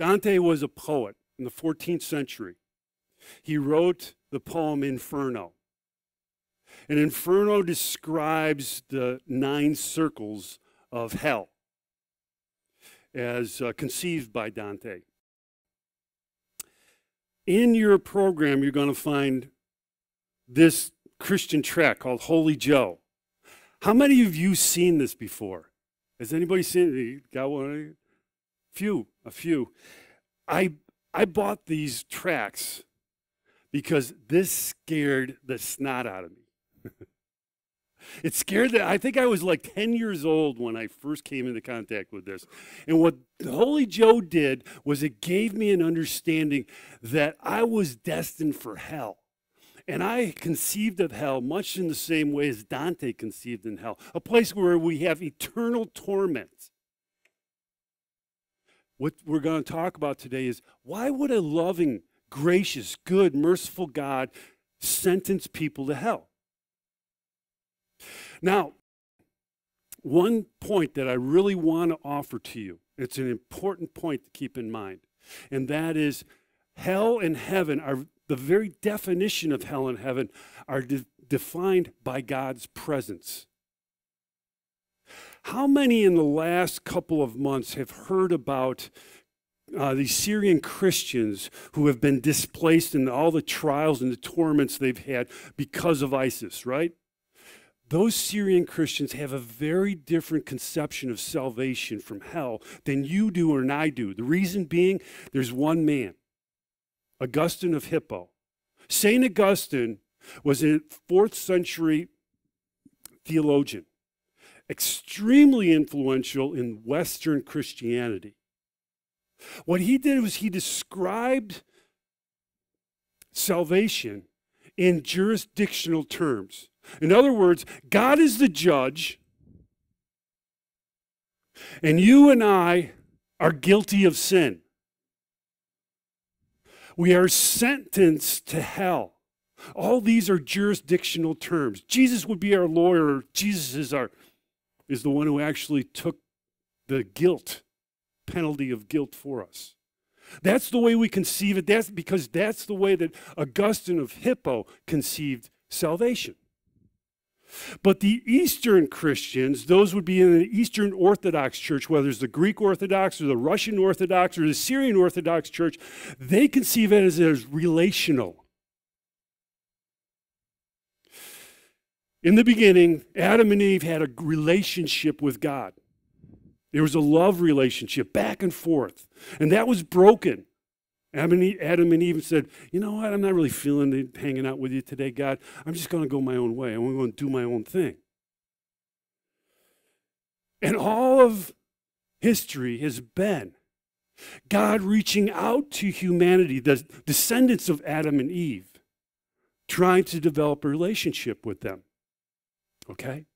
Dante was a poet in the 14th century. He wrote the poem Inferno. And Inferno describes the 9 circles of hell as conceived by Dante. In your program, you're going to find this Christian tract called Holy Joe. How many of you seen this before? Has anybody seen it? Got one? A few. I bought these tracts because this scared the snot out of me. It scared I think I was like 10 years old when I first came into contact with this. And what Holy Joe did was it gave me an understanding that I was destined for hell. And I conceived of hell much in the same way as Dante conceived in hell, a place where we have eternal torment. What we're going to talk about today is, why would a loving, gracious, good, merciful God sentence people to hell? Now, one point that I really want to offer to you, it's an important point to keep in mind, and that is hell and heaven are, the very definition of hell and heaven are defined by God's presence. How many in the last couple of months have heard about these Syrian Christians who have been displaced in all the trials and the torments they've had because of ISIS, right? Those Syrian Christians have a very different conception of salvation from hell than you do or I do. The reason being, there's one man, Augustine of Hippo. St. Augustine was a 4th century theologian, extremely influential in Western Christianity. What he did was he described salvation in jurisdictional terms. In other words, God is the judge, and you and I are guilty of sin. We are sentenced to hell. All these are jurisdictional terms. Jesus would be our lawyer. Jesus is the one who actually took the penalty of guilt for us. That's the way we conceive it. That's because that's the way that Augustine of Hippo conceived salvation. But the Eastern Christians, those would be in the Eastern Orthodox Church, whether it's the Greek Orthodox or the Russian Orthodox or the Syrian Orthodox Church, they conceive it as relational. In the beginning, Adam and Eve had a relationship with God. There was a love relationship back and forth, and that was broken. Adam and Eve said, you know what, I'm not really feeling it hanging out with you today, God. I'm just going to go my own way. I'm going to do my own thing. And all of history has been God reaching out to humanity, the descendants of Adam and Eve, trying to develop a relationship with them. Okay?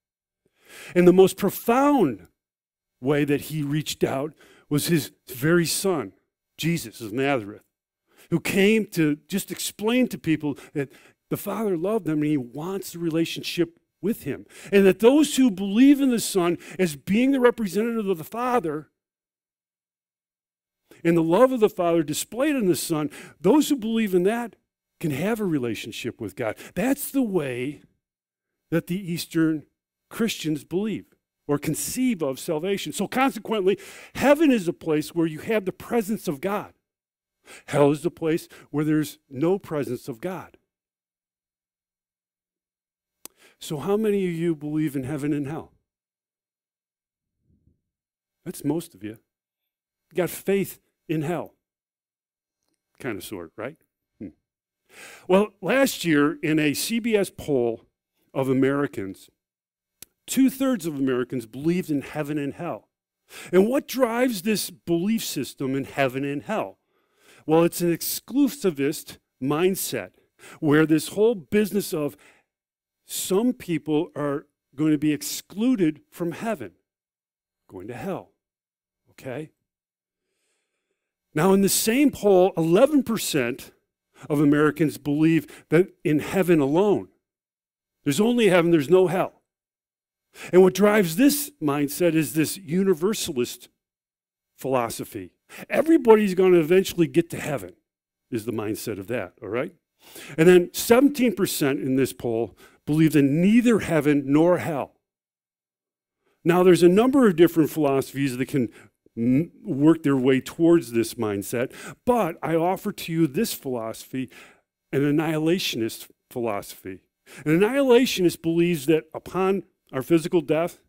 And the most profound way that he reached out was his very son, Jesus of Nazareth, who came to just explain to people that the Father loved them and he wants a relationship with him. And that those who believe in the Son as being the representative of the Father and the love of the Father displayed in the Son, those who believe in that can have a relationship with God. That's the way that the Eastern Christians believe or conceive of salvation. So consequently, heaven is a place where you have the presence of God. Hell is the place where there's no presence of God. So how many of you believe in heaven and hell? That's most of you. You got faith in hell. Kind of, sort, right? Well, last year in a CBS poll of Americans, 2/3 of Americans believed in heaven and hell. And what drives this belief system in heaven and hell? Well, it's an exclusivist mindset where this whole business of some people are going to be excluded from heaven, going to hell. Okay? Now, in the same poll, 11% of Americans believe that in heaven alone. There's only heaven, there's no hell. And what drives this mindset is this universalist philosophy. Everybody's going to eventually get to heaven, is the mindset of that, all right? And then 17% in this poll believe in neither heaven nor hell. Now, there's a number of different philosophies that can work their way towards this mindset, but I offer to you this philosophy, an annihilationist philosophy. An annihilationist believes that upon our physical death,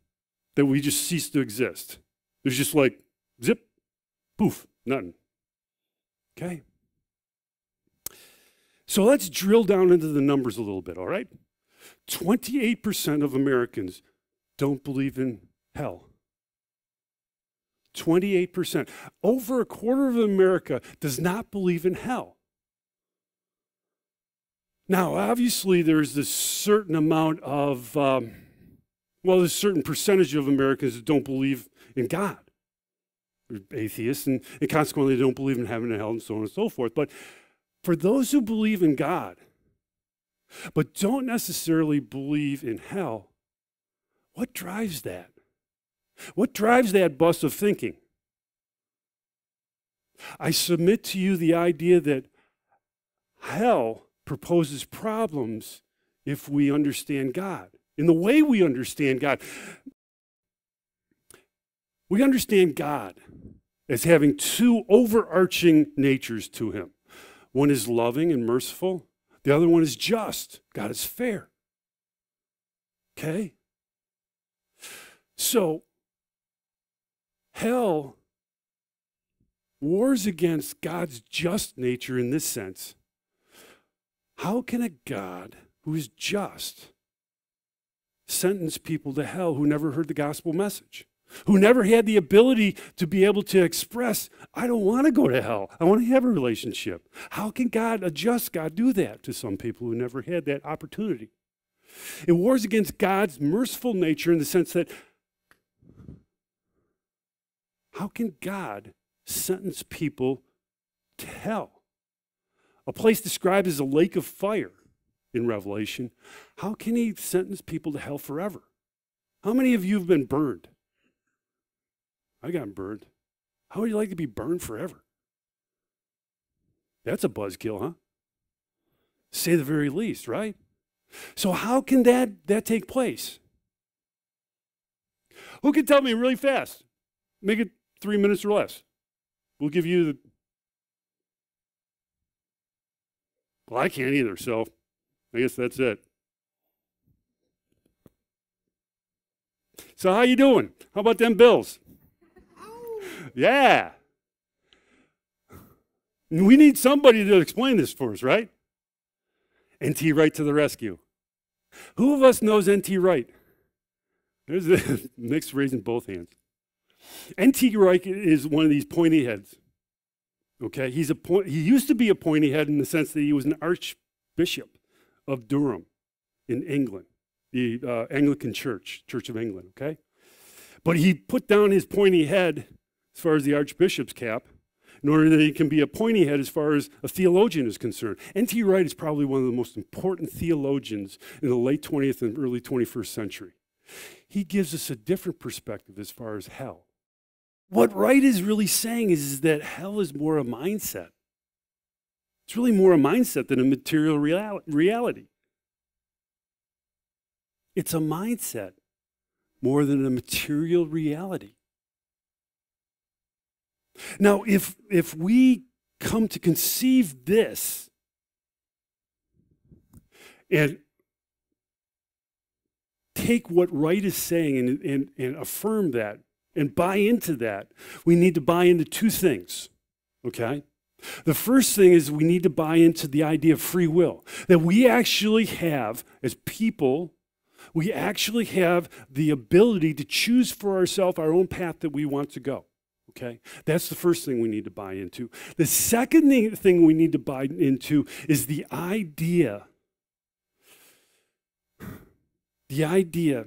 that we just cease to exist. There's just like zip, poof, nothing. Okay? So let's drill down into the numbers a little bit, all right? 28% of Americans don't believe in hell. 28%. Over a quarter of America does not believe in hell. Now, obviously, there's this certain amount of, there's a certain percentage of Americans that don't believe in God. They're atheists, and consequently, they don't believe in heaven and hell and so on and so forth. But for those who believe in God, but don't necessarily believe in hell, what drives that? What drives that bus of thinking? I submit to you the idea that hell proposes problems if we understand God. In the way we understand God, we understand God as having two overarching natures to him. One is loving and merciful. The other one is just. God is fair. Okay? So, hell wars against God's just nature in this sense. How can a God who is just sentence people to hell who never heard the gospel message? Who never had the ability to be able to express, I don't want to go to hell. I want to have a relationship. How can God, a just God, do that to some people who never had that opportunity? It wars against God's merciful nature in the sense that how can God sentence people to hell? A place described as a lake of fire in Revelation. How can he sentence people to hell forever? How many of you have been burned? I got burned. How would you like to be burned forever? That's a buzzkill, huh? Say the very least, right? So how can that take place? Who can tell me really fast? Make it 3 minutes or less. We'll give you the... Well, I can't either, so I guess that's it. So how you doing? How about them Bills? Yeah. We need somebody to explain this for us, right? N.T. Wright to the rescue. Who of us knows N.T. Wright? There's a mix raising both hands. N.T. Wright is one of these pointy heads. Okay, he used to be a pointy head in the sense that he was an archbishop of Durham in England, the Anglican Church, Church of England, okay? But he put down his pointy head as far as the archbishop's cap in order that he can be a pointy head as far as a theologian is concerned. N.T. Wright is probably one of the most important theologians in the late 20th and early 21st century. He gives us a different perspective as far as hell. What Wright is really saying is that hell is more a mindset. It's really more a mindset than a material reality. It's a mindset more than a material reality. Now, if we come to conceive this and take what Wright is saying and affirm that and buy into that, we need to buy into two things, okay? The first thing is we need to buy into the idea of free will, that we actually have, as people, we actually have the ability to choose for ourselves our own path that we want to go. Okay, that's the first thing we need to buy into. The second thing we need to buy into is the idea. I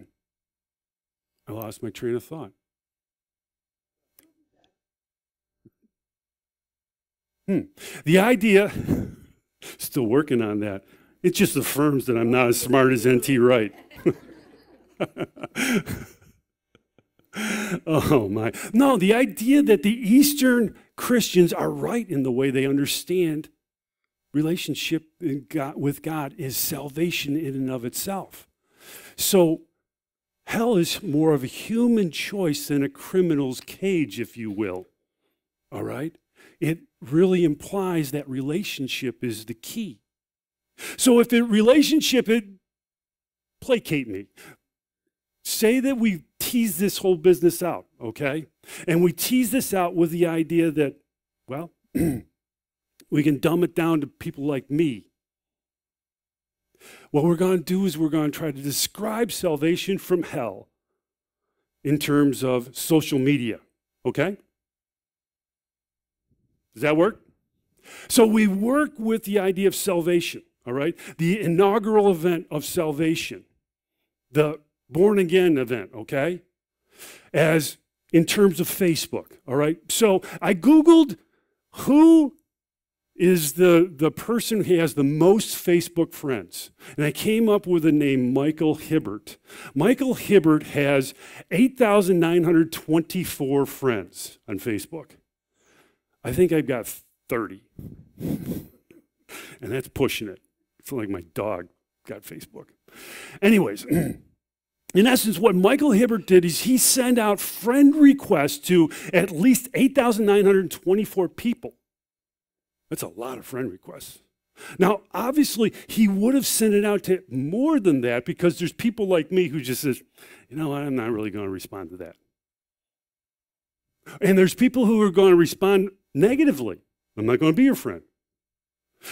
lost my train of thought. The idea, still working on that. It just affirms that I'm not as smart as N.T. Wright. Oh my. No, the idea that the Eastern Christians are right in the way they understand relationship with God is salvation in and of itself. So hell is more of a human choice than a criminal's cage, if you will. All right? It really implies that relationship is the key. So if placate me. Say that we tease this whole business out, okay? And we tease this out with the idea that, well, we can dumb it down to people like me. What we're going to do is we're going to try to describe salvation from hell in terms of social media, okay? Does that work? So we work with the idea of salvation, all right? The inaugural event of salvation, the born-again event, okay? As in terms of Facebook, all right? So I Googled who is the person who has the most Facebook friends. And I came up with the name Michael Hibbert. Michael Hibbert has 8,924 friends on Facebook. I think I've got 30. And that's pushing it. It's like my dog got Facebook. Anyways, in essence, what Michael Hibbert did is he sent out friend requests to at least 8,924 people. That's a lot of friend requests. Now, obviously, he would have sent it out to more than that because there's people like me who just says, you know what, I'm not really going to respond to that. And there's people who are going to respond negatively. I'm not going to be your friend.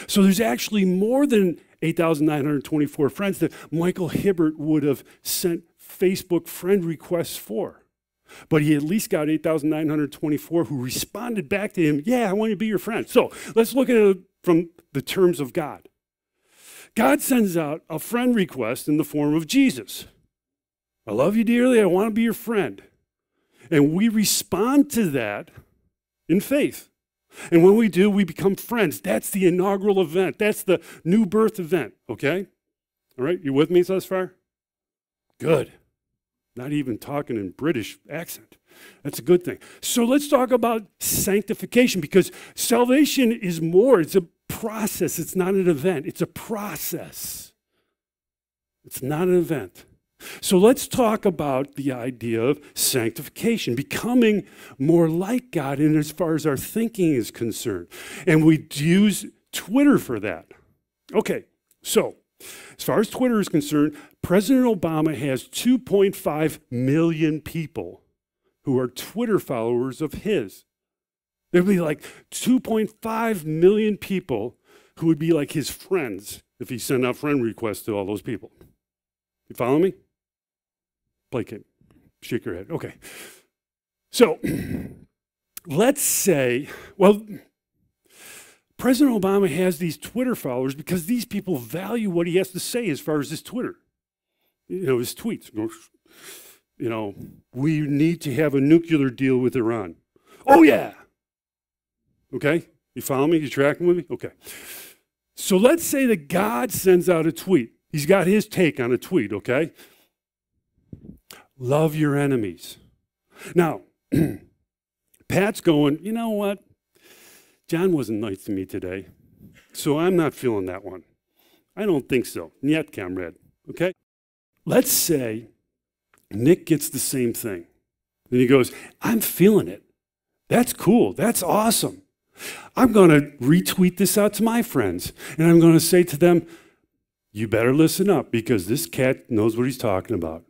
So there's actually more than 8,924 friends that Michael Hibbert would have sent Facebook friend requests for. But he at least got 8,924 who responded back to him, yeah, I want to be your friend. So let's look at it from the terms of God. God sends out a friend request in the form of Jesus. I love you dearly, I want to be your friend. And we respond to that in faith. And when we do, we become friends. That's the inaugural event. That's the new birth event, okay? All right, you with me thus far? Good. Not even talking in British accent. That's a good thing. So let's talk about sanctification because salvation is more. It's a process. It's not an event. It's a process. It's not an event. So let's talk about the idea of sanctification, becoming more like God in as far as our thinking is concerned. And we use Twitter for that. Okay, so as far as Twitter is concerned, President Obama has 2.5 million people who are Twitter followers of his. There'd be like 2.5 million people who would be like his friends if he sent out friend requests to all those people. You follow me? Placate. Shake your head. Okay. So let's say, well, President Obama has these Twitter followers because these people value what he has to say as far as his Twitter. You know, his tweets. You know, we need to have a nuclear deal with Iran. Oh, yeah. Okay? You follow me? You tracking with me? Okay. So let's say that God sends out a tweet. He's got his take on a tweet, okay? Love your enemies. Now, Pat's going, you know what? John wasn't nice to me today, so I'm not feeling that one. I don't think so. Yet, comrade. Okay? Let's say Nick gets the same thing. And he goes, I'm feeling it. That's cool. That's awesome. I'm going to retweet this out to my friends. And I'm going to say to them, you better listen up because this cat knows what he's talking about.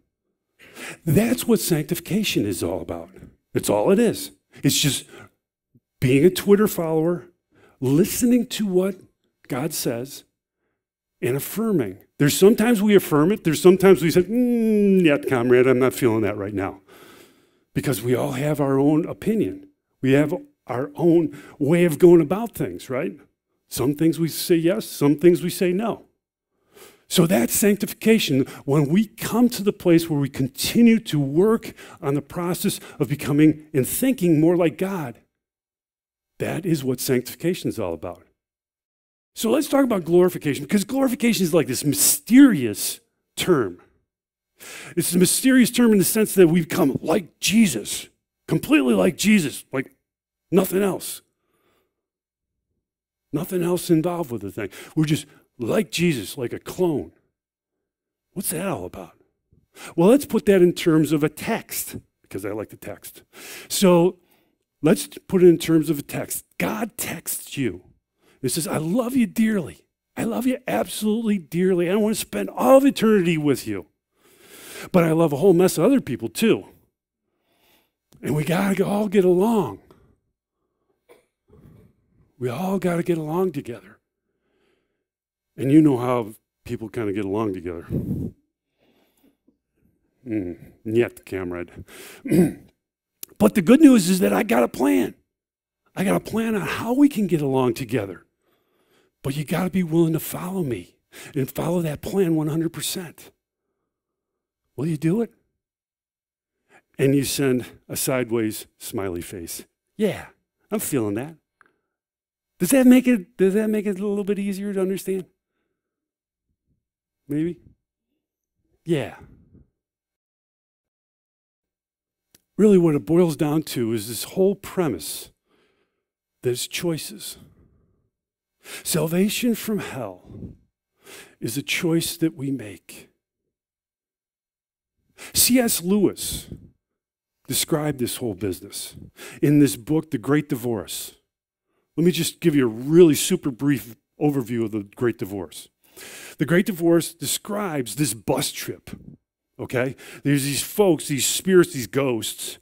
That's what sanctification is all about. It's all it is. It's just being a Twitter follower, listening to what God says, and affirming. There's sometimes we affirm it. There's sometimes we say, yeah, comrade, I'm not feeling that right now. Because we all have our own opinion. We have our own way of going about things, right? Some things we say yes, some things we say no. So that's sanctification, when we come to the place where we continue to work on the process of becoming and thinking more like God. That is what sanctification is all about. So let's talk about glorification, because glorification is like this mysterious term. It's a mysterious term in the sense that we become like Jesus, completely like Jesus, like nothing else. Nothing else involved with the thing. We're just like Jesus, like a clone. What's that all about? Well, let's put that in terms of a text, because I like the text. So let's put it in terms of a text. God texts you. It says, I love you dearly. I love you absolutely dearly. I want to spend all of eternity with you. But I love a whole mess of other people too. And we got to all get along. We all got to get along together. And you know how people kind of get along together. Yet, comrade. But the good news is that I got a plan. I got a plan on how we can get along together. But you got to be willing to follow me and follow that plan 100%. Will you do it? And you send a sideways smiley face. Yeah, I'm feeling that. Does that make it a little bit easier to understand? Maybe? Yeah. Really what it boils down to is this whole premise that it's choices. Salvation from hell is a choice that we make. C.S. Lewis described this whole business in this book, The Great Divorce. Let me just give you a really super brief overview of The Great Divorce. The Great Divorce describes this bus trip, okay? There's these folks, these spirits, these ghosts,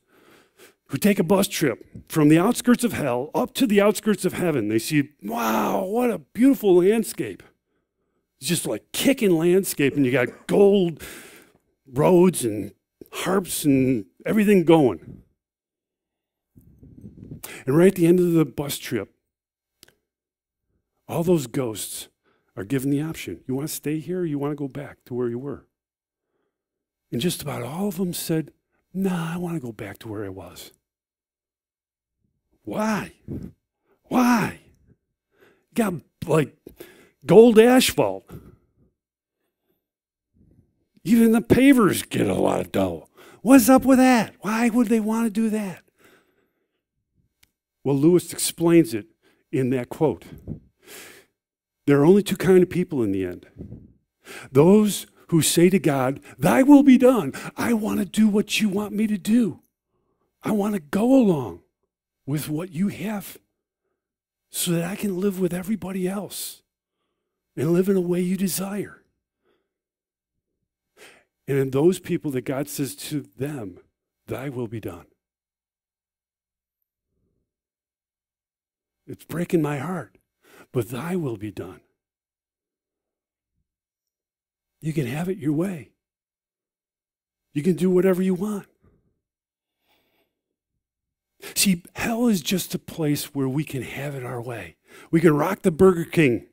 who take a bus trip from the outskirts of hell up to the outskirts of heaven. They see, wow, what a beautiful landscape. It's just like kicking landscape, and you got gold roads and harps and everything going. And right at the end of the bus trip, all those ghosts are given the option. You want to stay here or you want to go back to where you were? And just about all of them said, nah, I want to go back to where I was. Why? Why? You got like gold asphalt. Even the pavers get a lot of dough. What's up with that? Why would they want to do that? Well, Lewis explains it in that quote. There are only two kinds of people in the end. Those who say to God, thy will be done. I want to do what you want me to do. I want to go along with what you have so that I can live with everybody else and live in a way you desire. And in those people that God says to them, thy will be done. It's breaking my heart, but thy will be done. You can have it your way. You can do whatever you want. See, hell is just a place where we can have it our way. We can rock the Burger King.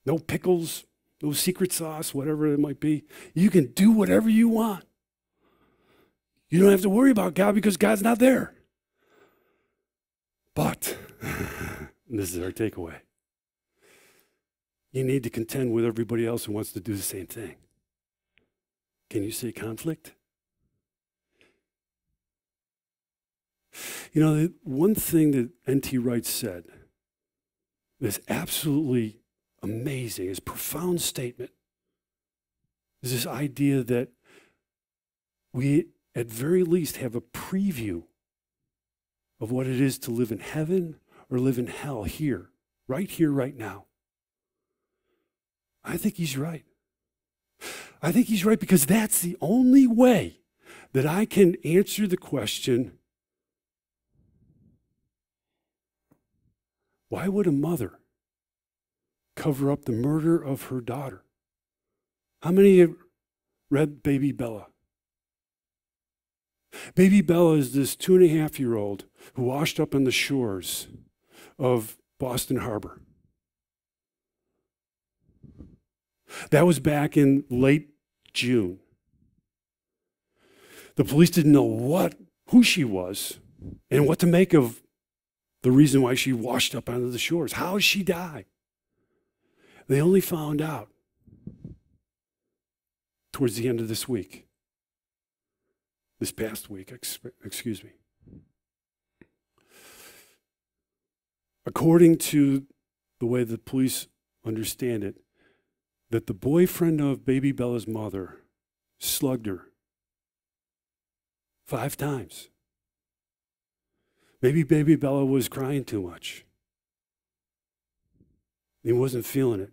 No pickles, no secret sauce, whatever it might be. You can do whatever you want. You don't have to worry about God because God's not there. But, and this is our takeaway, you need to contend with everybody else who wants to do the same thing. Can you say conflict? You know, the one thing that N.T. Wright said that's absolutely amazing, his profound statement, is this idea that we, at very least, have a preview of what it is to live in heaven or live in hell here, right now. I think he's right. I think he's right because that's the only way that I can answer the question, why would a mother cover up the murder of her daughter? How many have read Baby Bella? Baby Bella is this 2.5-year-old who washed up on the shores of Boston Harbor. That was back in late June. The police didn't know who she was and what to make of the reason why she washed up onto the shores. How did she die? They only found out towards the end of this week. This past week, excuse me. according to the way the police understand it, that the boyfriend of baby Bella's mother slugged her 5 times. Maybe baby Bella was crying too much. He wasn't feeling it.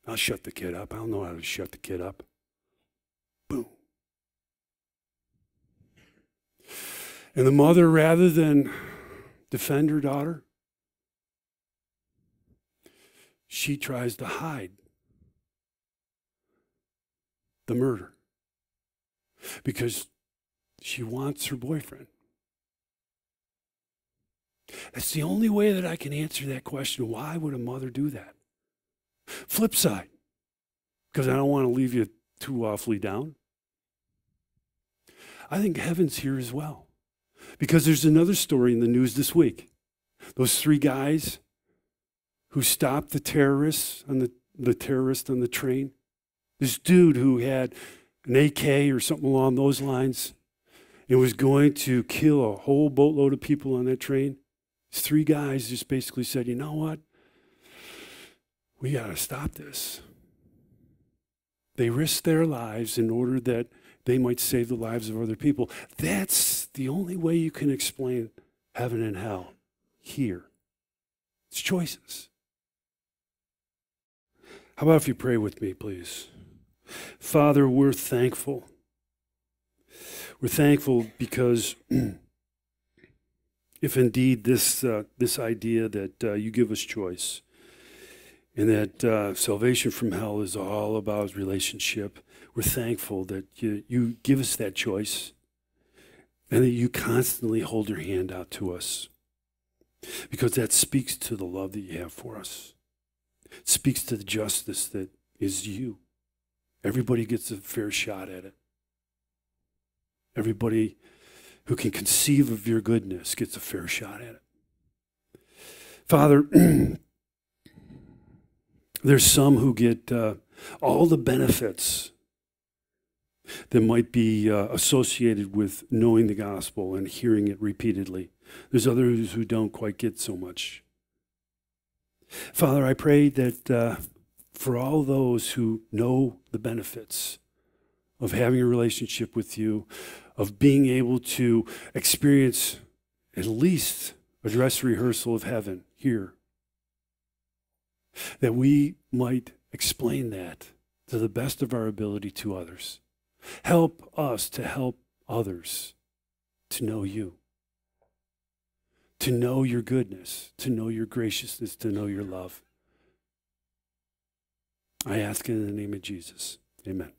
I'll shut the kid up. I don't know how to shut the kid up. Boom. And the mother, rather than defend her daughter, she tries to hide the murder because she wants her boyfriend. That's the only way that I can answer that question. Why would a mother do that? Flip side, because I don't want to leave you too awfully down. I think heaven's here as well, because there's another story in the news this week. Those 3 guys who stopped the terrorists on the terrorist on the train. This dude who had an AK or something along those lines and was going to kill a whole boatload of people on that train. These 3 guys just basically said, you know what? We got to stop this. They risked their lives in order that they might save the lives of other people. That's the only way you can explain heaven and hell here. It's choices. How about if you pray with me, please? Father, we're thankful. We're thankful because if indeed this idea that you give us choice and that salvation from hell is all about relationship, we're thankful that you give us that choice and that you constantly hold your hand out to us, because that speaks to the love that you have for us. It speaks to the justice that is you. Everybody gets a fair shot at it. Everybody who can conceive of your goodness gets a fair shot at it. Father, there's some who get all the benefits that might be associated with knowing the gospel and hearing it repeatedly. There's others who don't quite get so much. Father, I pray that for all those who know the benefits of having a relationship with you, of being able to experience at least a dress rehearsal of heaven here, that we might explain that to the best of our ability to others. Help us to help others to know you, to know your goodness, to know your graciousness, to know your love. I ask in the name of Jesus. Amen.